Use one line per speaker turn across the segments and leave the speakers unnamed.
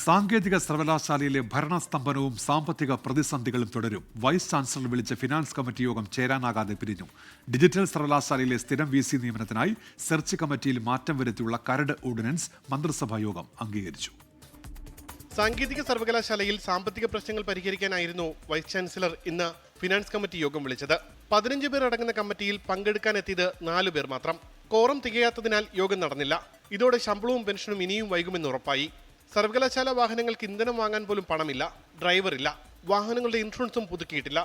സാങ്കേതിക സർവകലാശാലയിലെ ഭരണസ്തംഭനവും സാമ്പത്തിക പ്രതിസന്ധികളും തുടരും. വൈസ് ചാൻസലർ വിളിച്ച ഫിനാൻസ് കമ്മിറ്റി യോഗം ചേരാനാകാതെ പിരിഞ്ഞു. ഡിജിറ്റൽ സർവകലാശാലയിലെ സ്ഥിരം VC നിയമനത്തിനായി സെർച്ച് കമ്മിറ്റിയിൽ മാറ്റം വരുത്തിയുള്ള കരട് ഓർഡിനൻസ് മന്ത്രിസഭാ യോഗം അംഗീകരിച്ചു.
സാങ്കേതിക സർവകലാശാലയിൽ സാമ്പത്തിക പ്രശ്നങ്ങൾ പരിഹരിക്കാനായിരുന്നു വൈസ് ചാൻസലർ ഇന്ന് ഫിനാൻസ് കമ്മിറ്റി യോഗം വിളിച്ചത്. 15 പേർ അടങ്ങുന്ന കമ്മിറ്റിയിൽ പങ്കെടുക്കാനെത്തിയത് 4 പേർ മാത്രം. കോറം തികയാത്തതിനാൽ യോഗം നടന്നില്ല. ഇതോടെ ശമ്പളവും പെൻഷനും ഇനിയും വൈകുമെന്ന് ഉറപ്പായി. സർവകലാശാല വാഹനങ്ങൾക്ക് ഇന്ധനം വാങ്ങാൻ പോലും പണമില്ല, ഡ്രൈവറില്ല, വാഹനങ്ങളുടെ ഇൻഷുറൻസും പുതുക്കിയിട്ടില്ല.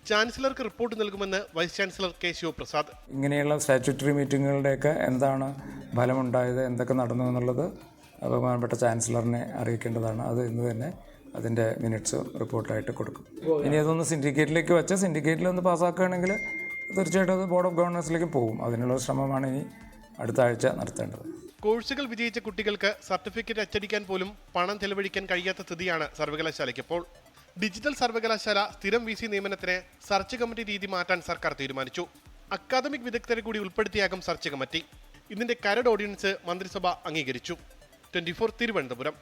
ചാൻസലർക്ക് റിപ്പോർട്ട് നൽകുമെന്ന് വൈസ് ചാൻസലർ കെ ശിവപ്രസാദ്.
ഇങ്ങനെയുള്ള സ്റ്റാറ്റ്യൂട്ടറി മീറ്റിങ്ങുകളുടെയൊക്കെ എന്താണ് ഫലമുണ്ടായത്, എന്തൊക്കെ നടന്നു എന്നുള്ളത് ബഹുമാനപ്പെട്ട ചാൻസലറിനെ അറിയിക്കേണ്ടതാണ്. അത് ഇന്ന് തന്നെ അതിൻ്റെ മിനിറ്റ്സ് റിപ്പോർട്ടായിട്ട് കൊടുക്കും. ഇനി അതൊന്ന് സിൻഡിക്കേറ്റിലേക്ക് വെച്ചാൽ സിൻഡിക്കേറ്റിൽ ഒന്ന് പാസ്സാക്കുകയാണെങ്കിൽ തീർച്ചയായിട്ടും അത് ബോർഡ് ഓഫ് ഗവർണേഴ്സിലേക്ക് പോകും. അതിനുള്ള ശ്രമമാണ് ഇനി അടുത്ത ആഴ്ച നടത്തേണ്ടത്.
കോഴ്സുകൾ വിജയിച്ച കുട്ടികൾക്ക് സർട്ടിഫിക്കറ്റ് അച്ചടിക്കാൻ പോലും പണം ചെലവഴിക്കാൻ കഴിയാത്ത സ്ഥിതിയാണ് സർവകലാശാലയ്ക്കിപ്പോൾ. ഡിജിറ്റൽ സർവകലാശാല സ്ഥിരം VC നിയമനത്തിന് സെർച്ച് കമ്മിറ്റി രീതി മാറ്റാൻ സർക്കാർ തീരുമാനിച്ചു. അക്കാദമിക് വിദഗ്ധരെ കൂടി ഉൾപ്പെടുത്തിയാകും സെർച്ച് കമ്മിറ്റി. ഇതിന്റെ കരട് ഓർഡിനൻസ് മന്ത്രിസഭ അംഗീകരിച്ചു. 24 തിരുവനന്തപുരം.